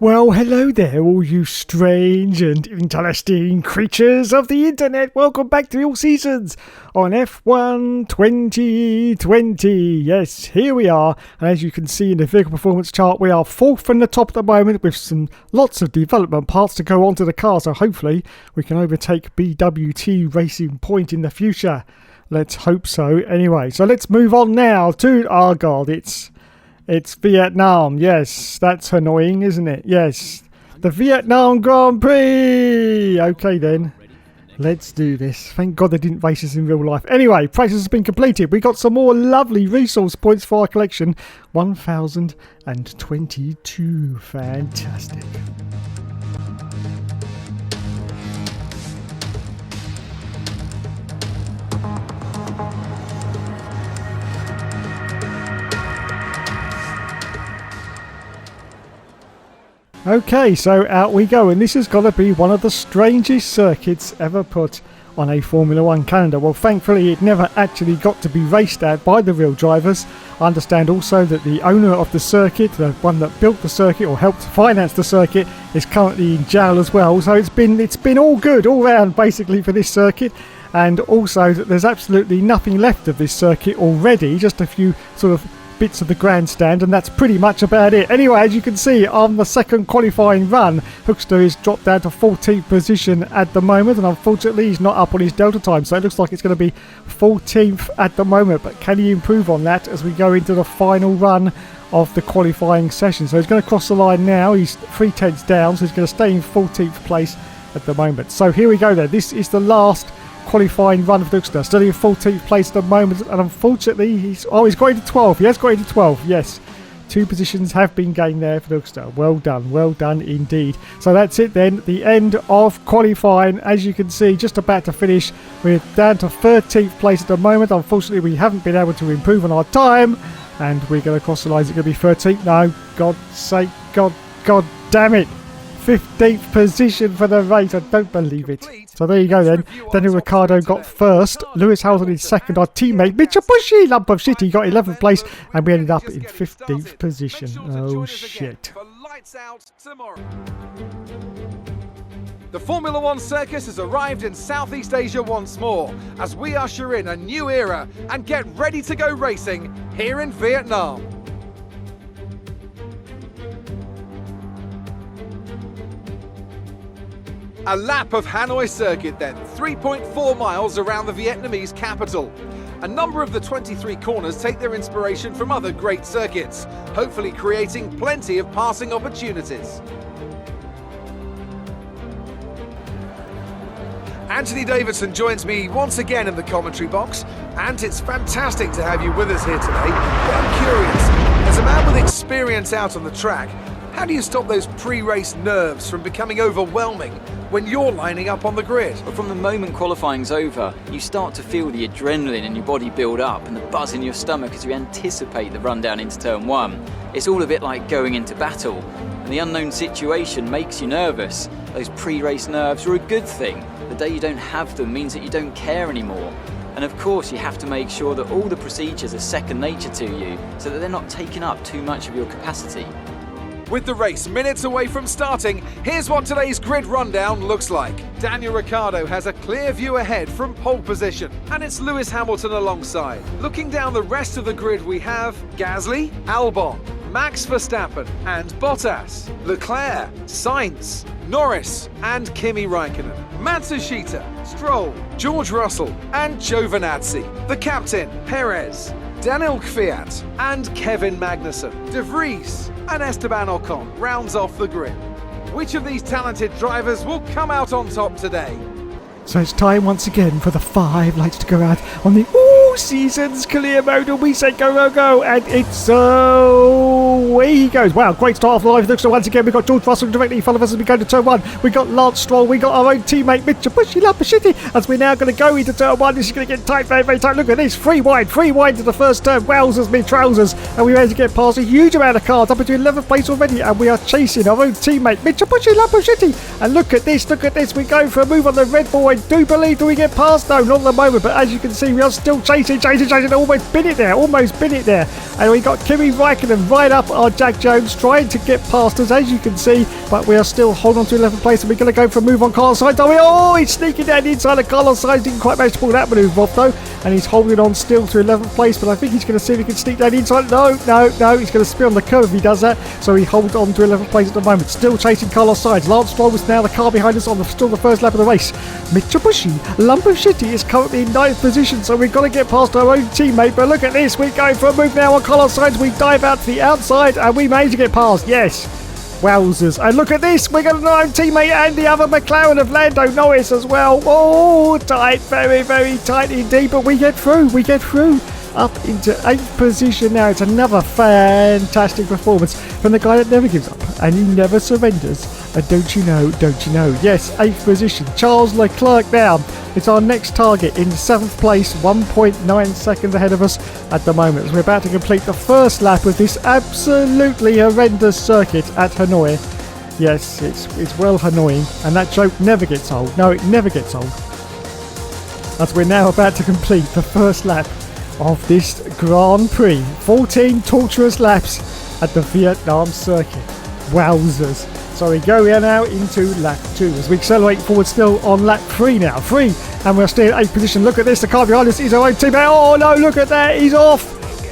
Well, hello there, all you strange and interesting creatures of the internet. Welcome back to All Seasons on F1 2020. Yes, here we are. And as you can see in the vehicle performance chart, we are fourth from the top at the moment with lots of development parts to go onto the car. So hopefully we can overtake BWT Racing Point in the future. Let's hope so. Anyway, so let's move on now to, oh God, It's Vietnam. Yes, that's annoying, isn't it? Yes, the Vietnam Grand Prix. Okay then, let's do this. Thank God they didn't race us in real life. Anyway, practice has been completed. We got some more lovely resource points for our collection. 1,022. Fantastic. Okay, so out we go, and this has got to be one of the strangest circuits ever put on a Formula 1 calendar. Well, thankfully it never actually got to be raced at by the real drivers. I understand also that the owner of the circuit, the one that built the circuit or helped finance the circuit, is currently in jail as well. So it's been all good all round basically for this circuit. And also that there's absolutely nothing left of this circuit already, just a few sort of bits of the grandstand, and that's pretty much about it. Anyway, as you can see on the second qualifying run, Hookster is dropped down to 14th position at the moment, and unfortunately he's not up on his delta time, so it looks like it's going to be 14th at the moment. But can he improve on that as we go into the final run of the qualifying session? So he's going to cross the line now. He's 3/10 down, so he's going to stay in 14th place at the moment. So here we go then. This is the last qualifying run of Hookster, still in 14th place at the moment, and unfortunately he's got into 12. He has got into 12. Yes, 2 positions have been gained there for Hookster. Well done indeed. So that's it then, the end of qualifying. As you can see, just about to finish. We're down to 13th place at the moment. Unfortunately we haven't been able to improve on our time, and we're going to cross the line. Is it going to be 13th? No, God's sake, God damn it. 15th position for the race. I don't believe it. So there you go then. Daniel Ricciardo got first. Lewis Hamilton in second. Our teammate Mitsubishi lump of shit, he got 11th place, and we ended up in 15th position. Oh shit. The Formula 1 circus has arrived in Southeast Asia once more as we usher in a new era and get ready to go racing here in Vietnam. A lap of Hanoi circuit then, 3.4 miles around the Vietnamese capital. A number of the 23 corners take their inspiration from other great circuits, hopefully creating plenty of passing opportunities. Anthony Davidson joins me once again in the commentary box, and it's fantastic to have you with us here today. But I'm curious, as a man with experience out on the track, how do you stop those pre-race nerves from becoming overwhelming when you're lining up on the grid? But from the moment qualifying's over, you start to feel the adrenaline in your body build up and the buzz in your stomach as you anticipate the run down into turn 1. It's all a bit like going into battle, and the unknown situation makes you nervous. Those pre-race nerves are a good thing. The day you don't have them means that you don't care anymore. And of course you have to make sure that all the procedures are second nature to you so that they're not taking up too much of your capacity. With the race minutes away from starting, here's what today's grid rundown looks like. Daniel Ricciardo has a clear view ahead from pole position, and it's Lewis Hamilton alongside. Looking down the rest of the grid, we have Gasly, Albon, Max Verstappen and Bottas, Leclerc, Sainz, Norris and Kimi Raikkonen, Matsushita, Stroll, George Russell and Giovinazzi, the captain, Perez, Daniel Kvyat and Kevin Magnussen, De Vries and Esteban Ocon rounds off the grid. Which of these talented drivers will come out on top today? So it's time once again for the 5 lights to go out on the All Seasons clear mode, and we say go, go, go, and it's away he goes. Wow, great start off the live. So once again, we've got George Russell directly in front of us as we go to turn 1. We got Lance Stroll, we got our own teammate Mitsubishi Lapashiti as we're now going to go into turn 1. This is going to get tight, very, very tight. Look at this, free wide to the first turn. Wowzers me trousers, and we managed to get past a huge amount of cars up into 11th place already, and we are chasing our own teammate Mitsubishi Lapashiti. And look at this, we go for a move on the Red Bull. I do believe, do we get past? No, not at the moment, but as you can see, we are still chasing chasing, almost been it there. And we got Kimi Räikkönen right up our Jack Jones, trying to get past us, as you can see, but we are still holding on to 11th place, and we're going to go for a move on Carlos Sainz. Oh, he's sneaking down the inside of Carlos Sainz, didn't quite manage to pull that manoeuvre off though, and he's holding on still to 11th place, but I think he's going to see if he can sneak down the inside. No, he's going to spin on the curve if he does that, so he holds on to 11th place at the moment, still chasing Carlos Sainz. Lance Stroll is now the car behind us on still the first lap of the race. Mitsubishi Lamborghini is currently in 9th position, so we've got to get past our own teammate, but look at this, we're going for a move now on Carlos Sainz. We dive out to the outside and we manage to get past. Yes, wowzers. And look at this, we got our own teammate and the other McLaren of Lando Norris as well. Oh, tight, very, very tight indeed, but we get through up into 8th position now. It's another fantastic performance from the guy that never gives up and he never surrenders. And don't you know, yes, 8th position, Charles Leclerc now. It's our next target in 7th place, 1.9 seconds ahead of us at the moment, as we're about to complete the first lap of this absolutely horrendous circuit at Hanoi. Yes, it's well Hanoi, and that joke never gets old. No, it never gets old. As we're now about to complete the first lap of this Grand Prix. 14 torturous laps at the Vietnam circuit. Wowzers. So we go now into lap 2 as we accelerate forward still on lap 3 now. 3, and we're still in 8th position. Look at this, the car behind us is our own teammate. Oh no, look at that, he's off.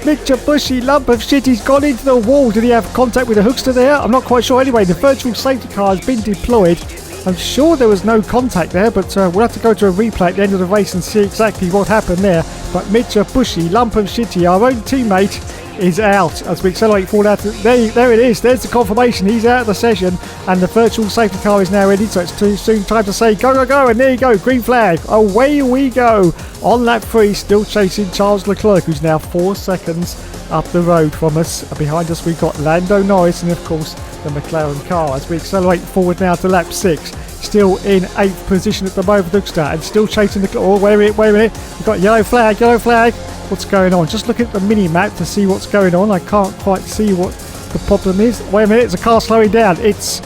Mitsubishi, lump of shit, he's gone into the wall. Did he have contact with the hookster there? I'm not quite sure. Anyway, the virtual safety car has been deployed. I'm sure there was no contact there, but we'll have to go to a replay at the end of the race and see exactly what happened there. But Mitsubishi, lump of shitty, our own teammate, is out as we accelerate forward out. There it is. There's the confirmation. He's out of the session, and the virtual safety car is now ready. So it's too soon time to say go, and there you go. Green flag. Away we go on lap 3. Still chasing Charles Leclerc, who's now 4 seconds up the road from us. Behind us we've got Lando Norris and of course the McLaren car as we accelerate forward now to lap 6. Still in 8th position at the moment, Duxter, and still chasing the... Oh, wait a minute. We've got yellow flag. What's going on? Just look at the mini-map to see what's going on. I can't quite see what the problem is. Wait a minute, it's a car slowing down. It's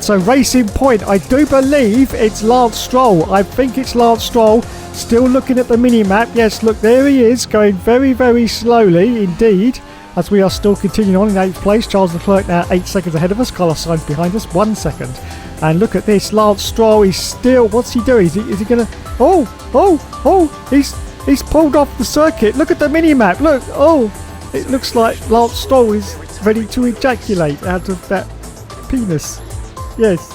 a racing point. I do believe it's Lance Stroll. I think it's Lance Stroll. Still looking at the mini-map. Yes, look, there he is, going very, very slowly indeed. As we are still continuing on in 8th place. Charles Leclerc now 8 seconds ahead of us. Carlos Sainz behind us, 1 second. And look at this, Lance Stroll is still... What's he doing? Is he going to... Oh! He's pulled off the circuit. Look at the mini-map. Look. Oh! It looks like Lance Stroll is ready to ejaculate out of that penis. Yes.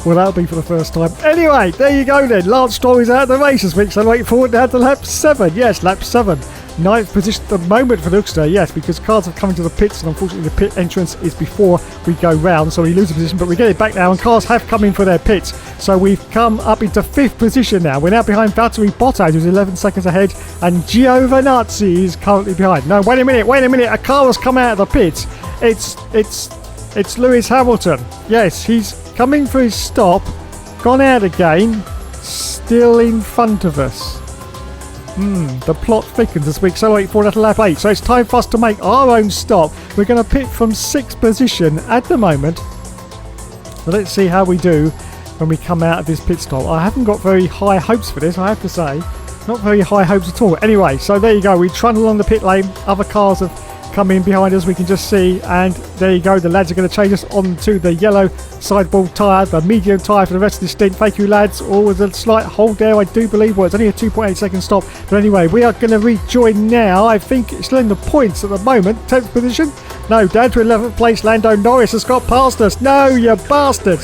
Well, that'll be for the first time. Anyway, there you go then. Lance Stroll is out of the race as we accelerate forward now to lap 7. Yes, lap 7. 9th position at the moment for Duxter, yes, because cars have come into the pits and unfortunately the pit entrance is before we go round, so we lose a position, but we get it back now and cars have come in for their pits. So we've come up into 5th position now. We're now behind Valtteri Bottas, who's 11 seconds ahead, and Giovinazzi is currently behind. No, wait a minute, a car has come out of the pits. It's Lewis Hamilton. Yes, he's coming for his stop, gone out again, still in front of us. The plot thickens as we accelerate forward at lap 8. So it's time for us to make our own stop. We're going to pit from 6th position at the moment. So let's see how we do when we come out of this pit stop. I haven't got very high hopes for this, I have to say. Not very high hopes at all. Anyway, so there you go. We trundle along the pit lane. Other cars have come in behind us, we can just see, and there you go. The lads are going to change us onto the yellow sidewall tyre, the medium tyre for the rest of the stint. Thank you, lads. All with a slight hold there, I do believe. Well, it's only a 2.8 second stop, but anyway, we are going to rejoin now. I think it's still in the points at the moment. 10th position. No, down to 11th place. Lando Norris has got past us. No, you bastard.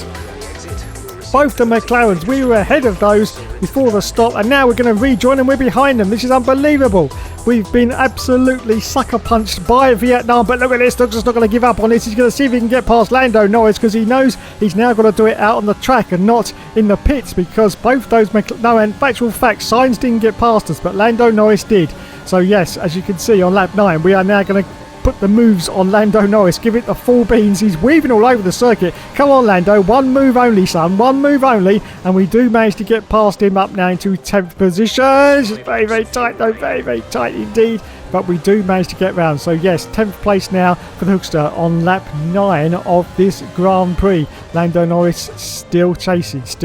Both the McLarens, we were ahead of those before the stop, and now we're going to rejoin and we're behind them. This is unbelievable. We've been absolutely sucker punched by Vietnam, but look at this. Doug's just not going to give up on this. He's going to see if he can get past Lando Norris because he knows he's now got to do it out on the track and not in the pits, because both those and factual fact, Sainz didn't get past us, but Lando Norris did. So yes, as you can see on lap 9, we are now going to put the moves on Lando Norris, give it the full beans. He's weaving all over the circuit. Come on, Lando, one move only, son, one move only, and we do manage to get past him up now into 10th position. It's very, very tight though, very, very tight indeed. but we do manage to get round. So yes, 10th place now for the Hookster on lap 9 of this Grand Prix. Lando Norris still chasing. It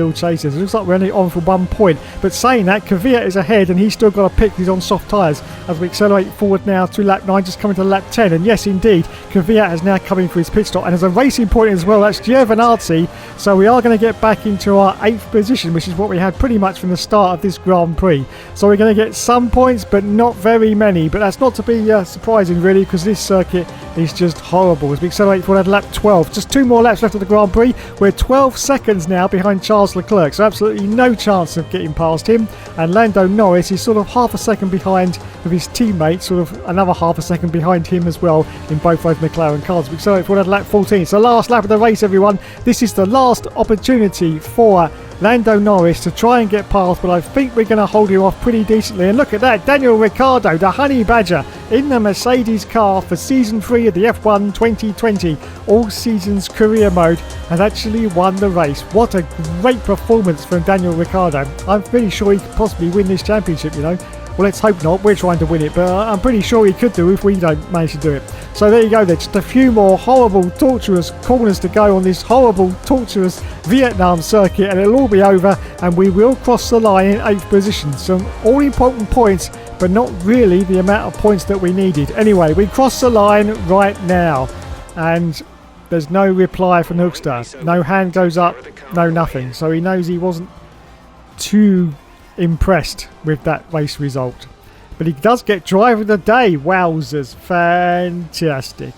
looks like we're only on for 1 point, but saying that, Kvyat is ahead and he's still got to pick. He's on soft tyres as we accelerate forward now to lap 9, just coming to lap 10. And yes, indeed, Kvyat has now come in for his pit stop, and there's a racing point as well. That's Giovinazzi. So we are going to get back into our 8th position, which is what we had pretty much from the start of this Grand Prix. So we're going to get some points, but not very many. But that's not to be surprising, really, because this circuit is just horrible. As we accelerate forward at lap 12, just 2 more laps left of the Grand Prix. We're 12 seconds now behind Charles Leclerc, so absolutely no chance of getting past him. And Lando Norris is sort of half a second behind with his teammate, sort of another half a second behind him as well in both those McLaren cars. We accelerate forward at lap 14. It's the last lap of the race, everyone. This is the last opportunity for Lando Norris to try and get past, but I think we're going to hold him off pretty decently. And look at that, Daniel Ricciardo, the Honey Badger, in the Mercedes car for Season 3 of the F1 2020 All Seasons Career Mode, has actually won the race. What a great performance from Daniel Ricciardo. I'm pretty sure he could possibly win this championship, you know. Well, let's hope not. We're trying to win it, but I'm pretty sure he could do if we don't manage to do it. So there you go then. Just a few more horrible, torturous corners to go on this horrible, torturous Vietnam circuit, and it'll all be over, and we will cross the line in 8th position. Some all-important points, but not really the amount of points that we needed. Anyway, we cross the line right now, and there's no reply from Hookster. No hand goes up, no nothing. So he knows he wasn't too impressed with that race result, but he does get driver of the day. Wowzers, fantastic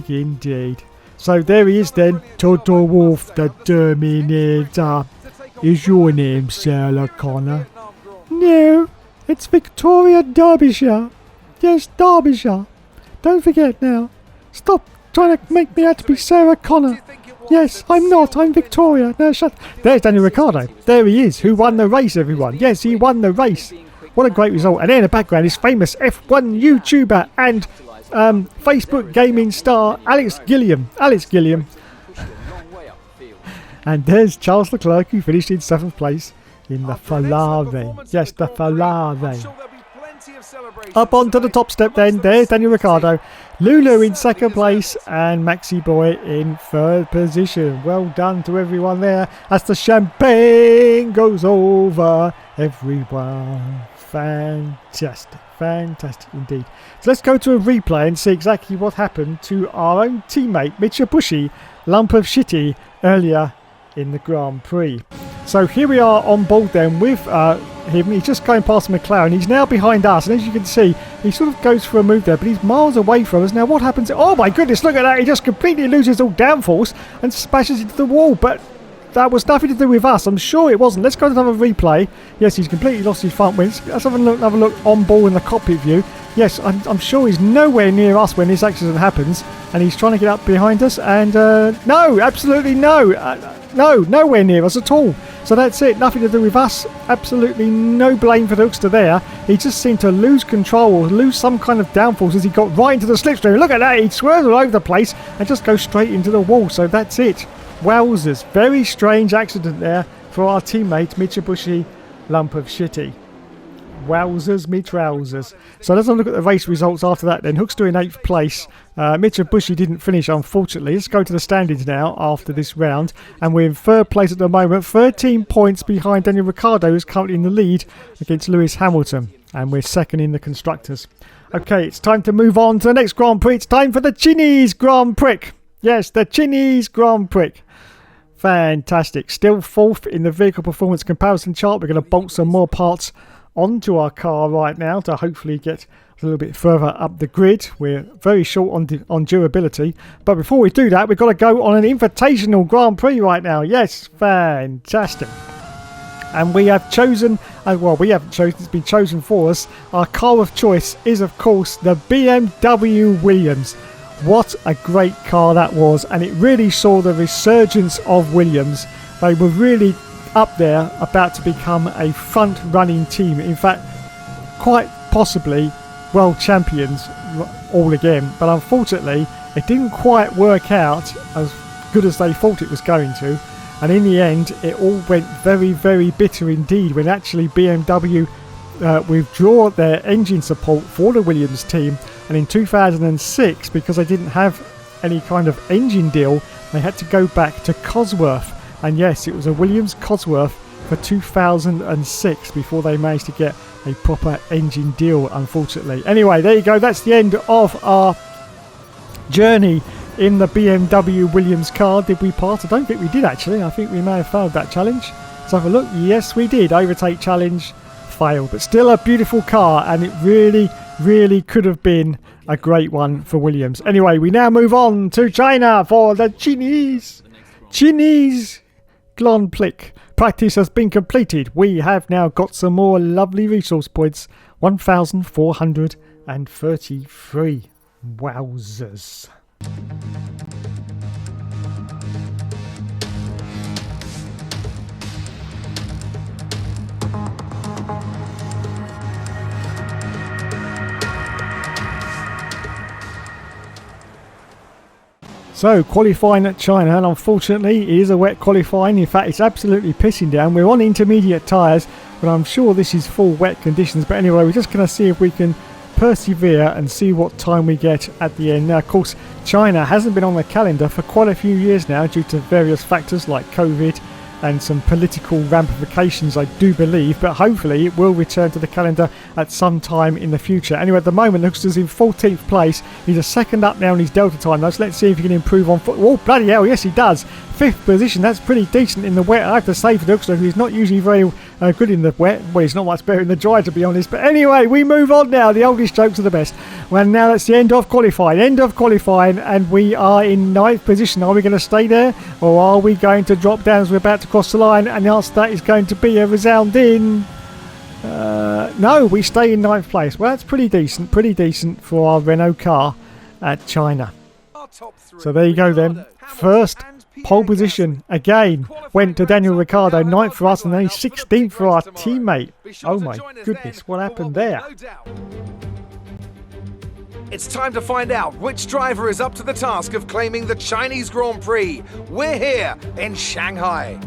indeed. So there he is then, Toto Wolff, the Terminator. Is your name Sarah Connor? No, it's Victoria Derbyshire. Yes, Derbyshire. Don't forget now. Stop trying to make me out to be Sarah Connor. Yes, I'm not. I'm Victoria. No, shut. There's Daniel Ricciardo. There he is, who won the race, everyone. Yes, he won the race. What a great result. And there in the background is famous F1 YouTuber and Facebook gaming star Alex Gilliam. And there's Charles Leclerc, who finished in 7th place in the Ferrari. Yes, the Ferrari. Up onto the top step then. There's Daniel Ricciardo. Lulu in 2nd place and Maxi Boy in 3rd position. Well done to everyone there as the champagne goes over everyone. Fantastic indeed. So let's go to a replay and see exactly what happened to our own teammate Mitsubishi lump of shitty earlier in the Grand Prix. So here we are on board then with him. He's just going past McLaren. He's now behind us, and as you can see, he sort of goes for a move there, but he's miles away from us. Now what happens? Oh my goodness, look at that. He just completely loses all downforce and smashes into the wall, but that was nothing to do with us. I'm sure it wasn't. Let's go to another replay. Yes, he's completely lost his front wings. Let's have another look on board in the cockpit view. Yes, I'm sure he's nowhere near us when this accident happens, and he's trying to get up behind us, and no, absolutely no. No, nowhere near us at all. So that's it. Nothing to do with us. Absolutely no blame for the Hookster there. He just seemed to lose control or lose some kind of downforce as he got right into the slipstream. Look at that. He swerves all over the place and just goes straight into the wall. So that's it. Wowzers. Very strange accident there for our teammate Mitsubishi lump of shitty. Wowzers me trousers. So let's have a look at the race results after that then. Hookster in 8th place. Mitsubishi didn't finish, unfortunately. Let's go to the standings now after this round. And we're in 3rd place at the moment. 13 points behind Daniel Ricciardo, who's currently in the lead against Lewis Hamilton. And we're 2nd in the Constructors. Okay, it's time to move on to the next Grand Prix. It's time for the Chinese Grand Prix. Yes, the Chinese Grand Prix. Fantastic. Still 4th in the vehicle performance comparison chart. We're going to bolt some more parts onto our car right now to hopefully get a little bit further up the grid. We're very short on durability, but before we do that, we've got to go on an Invitational Grand Prix right now. Yes, fantastic. And we have chosen, well, we haven't chosen, it's been chosen for us. Our car of choice is, of course, the BMW Williams. What a great car that was, and it really saw the resurgence of Williams. They were really up there, about to become a front-running team. In fact, quite possibly world champions all again. But unfortunately, it didn't quite work out as good as they thought it was going to. And in the end, it all went very, very bitter indeed when actually BMW withdraw their engine support for the Williams team, and in 2006, because they didn't have any kind of engine deal, they had to go back to Cosworth. And yes, it was a Williams Cosworth for 2006 before they managed to get a proper engine deal, unfortunately. Anyway, there you go. That's the end of our journey in the BMW Williams car. Did we pass? I don't think we did, actually. I think we may have failed that challenge. Let's have a look. Yes, we did. Overtake challenge, failed. But still a beautiful car, and it really could have been a great one for Williams. Anyway, we now move on to China for the Chinese Grand Prix. Practice has been completed. We have now got some more lovely resource points. 1,433. Wowzers. So, qualifying at China, and unfortunately it is a wet qualifying. In fact, it's absolutely pissing down. We're on intermediate tyres, but I'm sure this is full wet conditions. But anyway, we're just going to see if we can persevere and see what time we get at the end. Now, of course, China hasn't been on the calendar for quite a few years now due to various factors like COVID and some political ramifications, I do believe, but hopefully it will return to the calendar at some time in the future. Anyway, at the moment, Hookster's in 14th place. He's a second up now in his Delta time, though, so let's see if he can improve on foot. Oh, bloody hell, yes he does. 5th position, that's pretty decent in the wet, I have to say, for Hookster, who's not usually very good in the wet. Well, he's not much better in the dry, to be honest. But anyway, we move on now. The oldest jokes are the best. Well, now that's the end of qualifying. And we are in 9th position. Are we going to stay there, or are we going to drop down as we're about to cross the line? And the answer to that is going to be a resounding no, we stay in 9th place. Well, that's pretty decent for our Renault car at China. So there you go then. First pole position again went to Daniel Ricciardo, 9th for us, and then 16th for our teammate. Oh my goodness, what happened there? It's time to find out which driver is up to the task of claiming the Chinese Grand Prix. We're here in Shanghai.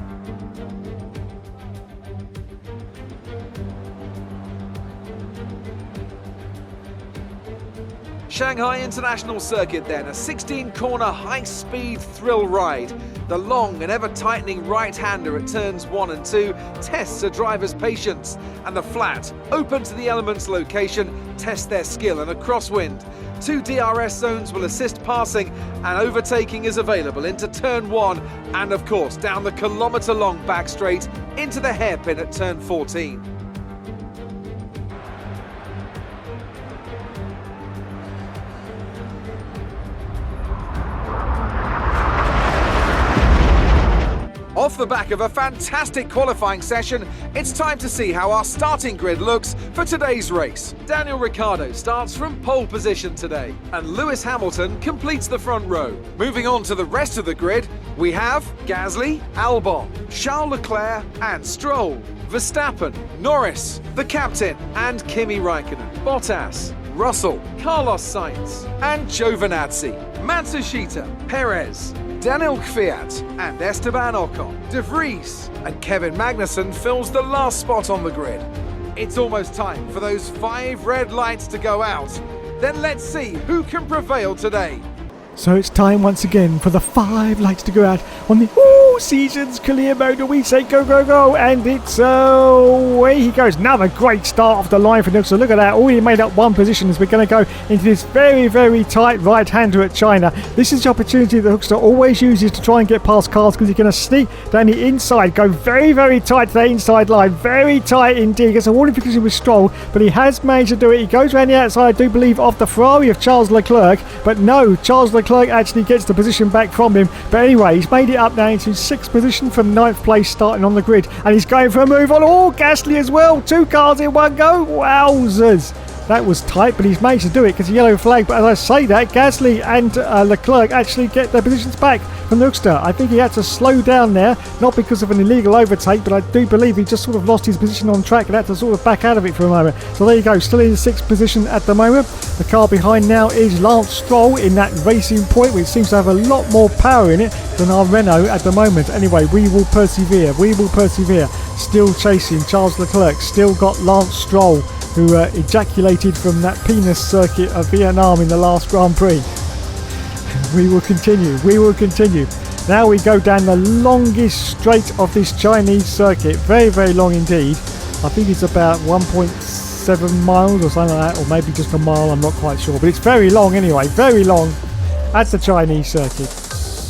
Shanghai International Circuit then, a 16-corner high-speed thrill ride. The long and ever-tightening right-hander at turns 1 and 2 tests a driver's patience, and the flat, open to the elements location, tests their skill in a crosswind. 2 DRS zones will assist passing, and overtaking is available into turn 1 and, of course, down the kilometre-long back straight into the hairpin at turn 14. Off the back of a fantastic qualifying session, it's time to see how our starting grid looks for today's race. Daniel Ricciardo starts from pole position today, and Lewis Hamilton completes the front row. Moving on to the rest of the grid, we have Gasly, Albon, Charles Leclerc and Stroll, Verstappen, Norris, the captain and Kimi Raikkonen, Bottas, Russell, Carlos Sainz and Giovinazzi, Matsushita, Perez, Daniel Kvyat and Esteban Ocon, De Vries and Kevin Magnussen fills the last spot on the grid. It's almost time for those 5 red lights to go out. Then let's see who can prevail today. So it's time once again for the 5 lights to go out on the season's clear mode. We say go, go, go, and it's away he goes. Another great start off the line for Nick. So look at that, already made up 1 position as we're going to go into this very, very tight right-hander at China. This is the opportunity that Hookster always uses to try and get past cars, because he's going to sneak down the inside, go very, very tight to that inside line, very tight indeed. Gets a warning because he was Stroll, but he has managed to do it. He goes around the outside, I do believe, of the Ferrari of Charles Leclerc, but no, Charles Leclerc actually gets the position back from him. But anyway, he's made it up now into 6th position from 9th place starting on the grid, and he's going for a move on. Gasly as well, 2 cars in one go. Wowzers, that was tight, but he's managed to do it because of the yellow flag. But as I say that, Gasly and Leclerc actually get their positions back from Hookster. I think he had to slow down there, not because of an illegal overtake, but I do believe he just sort of lost his position on track and had to sort of back out of it for a moment. So there you go, still in 6th position at the moment. The car behind now is Lance Stroll in that Racing Point, which seems to have a lot more power in it than our Renault at the moment. Anyway, we will persevere. still chasing Charles Leclerc, still got Lance Stroll, who ejaculated from that penis circuit of Vietnam in the last Grand Prix. We will continue. Now we go down the longest straight of this Chinese circuit, very, very long indeed. I think it's about 1.7 miles or something like that, or maybe just a mile, I'm not quite sure. But it's very long anyway, very long at the Chinese circuit.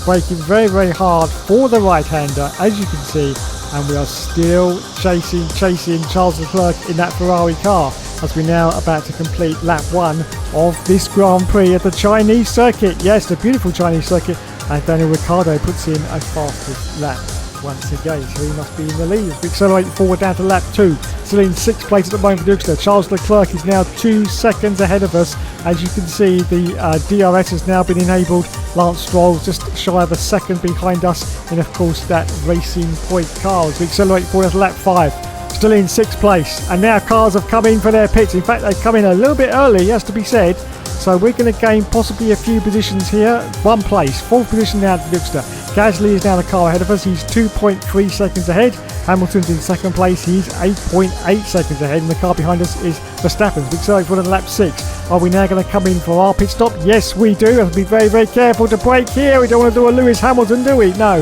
Braking very, very hard for the right-hander, as you can see. And we are still chasing Charles Leclerc in that Ferrari car, as we're now about to complete lap 1 of this Grand Prix at the Chinese circuit. Yes, the beautiful Chinese circuit. And Daniel Ricciardo puts in a fastest lap once again, so he must be in the lead. We accelerate forward down to lap 2, still in 6th place at the moment for the Duxter. Charles Leclerc is now 2 seconds ahead of us. As you can see, the DRS has now been enabled. Lance Stroll just shy of a second behind us, and of course that Racing Point car as we accelerate forward to lap 5. Still in 6th place, and now cars have come in for their pits. In fact, they've come in a little bit early, has to be said. So we're going to gain possibly a few positions here. 1 place, 4th position now to Duxter. Gasly is now the car ahead of us. He's 2.3 seconds ahead. Hamilton's in 2nd place. He's 8.8 seconds ahead. And the car behind us is Verstappen. We accelerate forward to lap 6. Are we now going to come in for our pit stop? Yes, we do. Have to be very, very careful to brake here. We don't want to do a Lewis Hamilton, do we? No.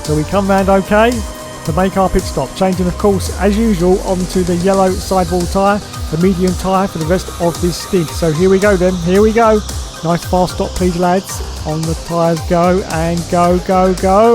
So we come round okay to make our pit stop. Changing, of course, as usual, onto the yellow sidewall tyre, the medium tyre for the rest of this stint. So here we go then. Here we go. Nice fast stop, please, lads. On the tyres, go and go.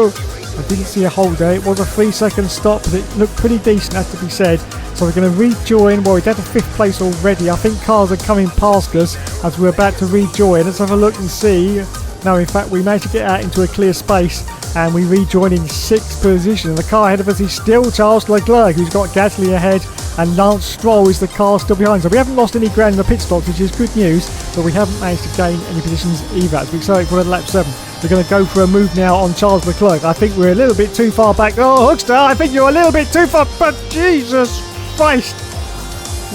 I didn't see a hold there. It was a 3-second stop, but it looked pretty decent, has to be said. So we're going to rejoin. Well, we're down to 5th place already. I think cars are coming past us as we're about to rejoin. Let's have a look and see. No, in fact, we managed to get out into a clear space and we rejoin in 6th position. The car ahead of us is still Charles Leclerc, who's got Gasly ahead, and Lance Stroll is the car still behind. So we haven't lost any ground in the pit stops, which is good news, but we haven't managed to gain any positions either. As we accelerate for lap 7, we're going to go for a move now on Charles Leclerc. I think we're a little bit too far back. Oh, Hookster, I think you're a little bit too far, but Jesus Christ.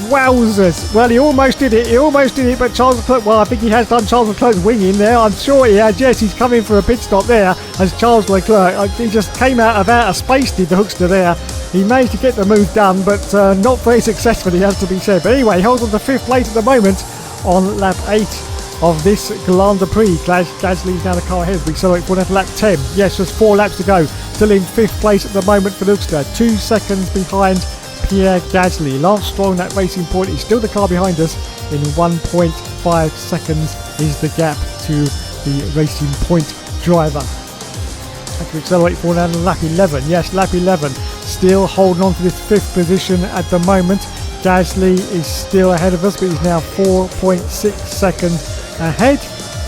Wowzers. Well, he almost did it, but Charles Leclerc, well, I think he has done Charles Leclerc's wing in there. I'm sure he has. Yes, he's coming for a pit stop there as Charles Leclerc. He just came out of outer space, did the Hookster there. He managed to get the move done, but not very successfully, has to be said. But anyway, he holds on to 5th place at the moment on lap 8 of this Grand Prix. Gasly is now the car ahead. We accelerate forward to lap 10. Yes, just 4 laps to go. Still in 5th place at the moment for Hookster. 2 seconds behind Pierre Gasly. Lance Stroll in that Racing Point is still the car behind us. In 1.5 seconds is the gap to the Racing Point driver. As we accelerate forward down to lap 11. Yes, lap 11. Still holding on to this 5th position at the moment. Gasly is still ahead of us, but he's now 4.6 seconds ahead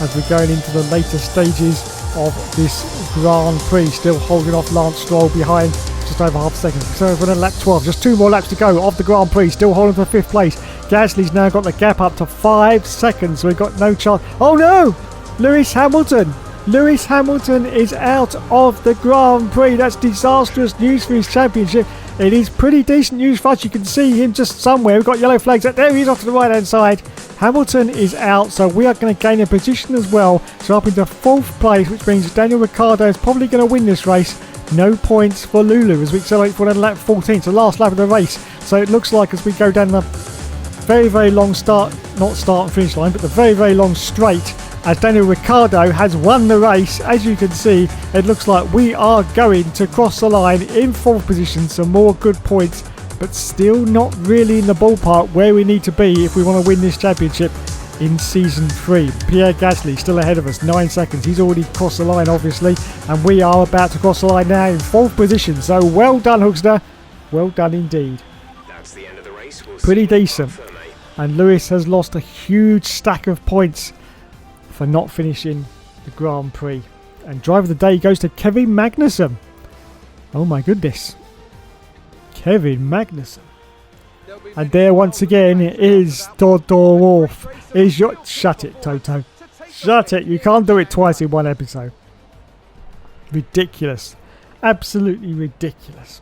as we're going into the later stages of this Grand Prix. Still holding off Lance Stroll behind just over half a second. So we're at lap 12. Just 2 more laps to go of the Grand Prix. Still holding for 5th place. Gasly's now got the gap up to 5 seconds. So we've got no chance. Oh no! Lewis Hamilton is out of the Grand Prix. That's disastrous news for his championship. It is pretty decent news for us. You can see him just somewhere. We've got yellow flags up there. He is off to the right hand side. Hamilton is out, so we are going to gain a position as well. So up into 4th place, which means Daniel Ricciardo is probably going to win this race. No points for Lulu as we accelerate forward to lap 14. It's the last lap of the race. So it looks like as we go down the very, very long not start and finish line, but the very, very long straight, as Daniel Ricciardo has won the race. As you can see, it looks like we are going to cross the line in 4th position. Some more good points, but still not really in the ballpark where we need to be if we want to win this championship in Season 3. Pierre Gasly still ahead of us, 9 seconds. He's already crossed the line, obviously, and we are about to cross the line now in 4th position. So well done, Hookster. Well done indeed. That's the end of the race. Pretty decent. And Lewis has lost a huge stack of points for not finishing the Grand Prix. And driver of the day goes to Kevin Magnussen. Oh my goodness. Kevin Magnussen. And there once again is Toto Wolff. Shut it, Toto. Shut it. You can't do it twice in one episode. Ridiculous. Absolutely ridiculous.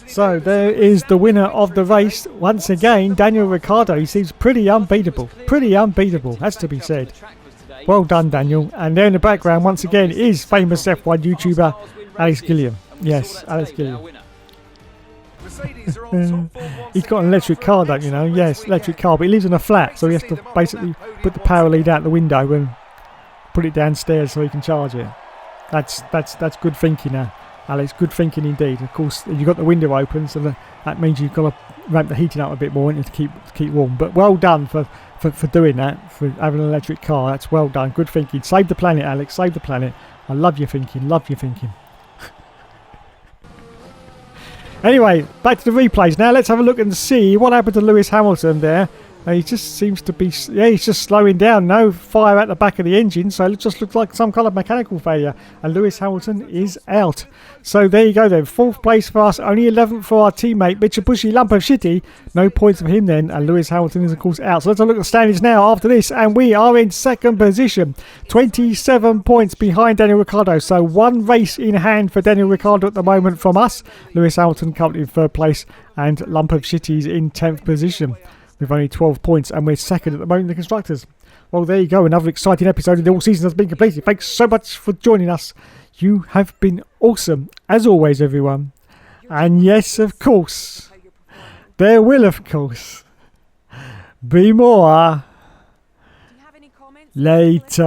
So there is the winner of the race. Once again, Daniel Ricciardo. He seems pretty unbeatable. Pretty unbeatable, has to be said. Well done, Daniel. And there in the background, once again, is famous F1 YouTuber Alex Gilliam. Yes, Alex today with our Gillian. winner. Mercedes are on top form once He's got an again electric after car, an don't you know? excellent Yes, race electric weekend. car, but he lives in a flat, so he has to basically put the power lead out the window and put it downstairs so he can charge it. That's good thinking now, Alex. Good thinking indeed. Of course, you've got the window open, so that means you've got to ramp the heating up a bit more to keep warm. But well done for doing that, for having an electric car. That's well done. Good thinking. Save the planet, Alex. Save the planet. I love your thinking. Love your thinking. Anyway, back to the replays now. Let's have a look and see what happened to Lewis Hamilton there. He just seems to be, he's just slowing down. No fire at the back of the engine, so it just looks like some kind of mechanical failure. And Lewis Hamilton is out. So there you go then. 4th place for us, only 11th for our teammate, Mitsubishi Lump of Shitty. No points for him then, and Lewis Hamilton is of course out. So let's have a look at the standings now after this, and we are in 2nd position. 27 points behind Daniel Ricciardo. So 1 race in hand for Daniel Ricciardo at the moment from us. Lewis Hamilton currently in 3rd place, and Lump of Shitty is in 10th position. With only 12 points, and we're 2nd at the moment in the Constructors. Well, there you go. Another exciting episode of the All Season has been completed. Thanks so much for joining us. You have been awesome, as always, everyone. And yes, of course, there will, of course, be more later.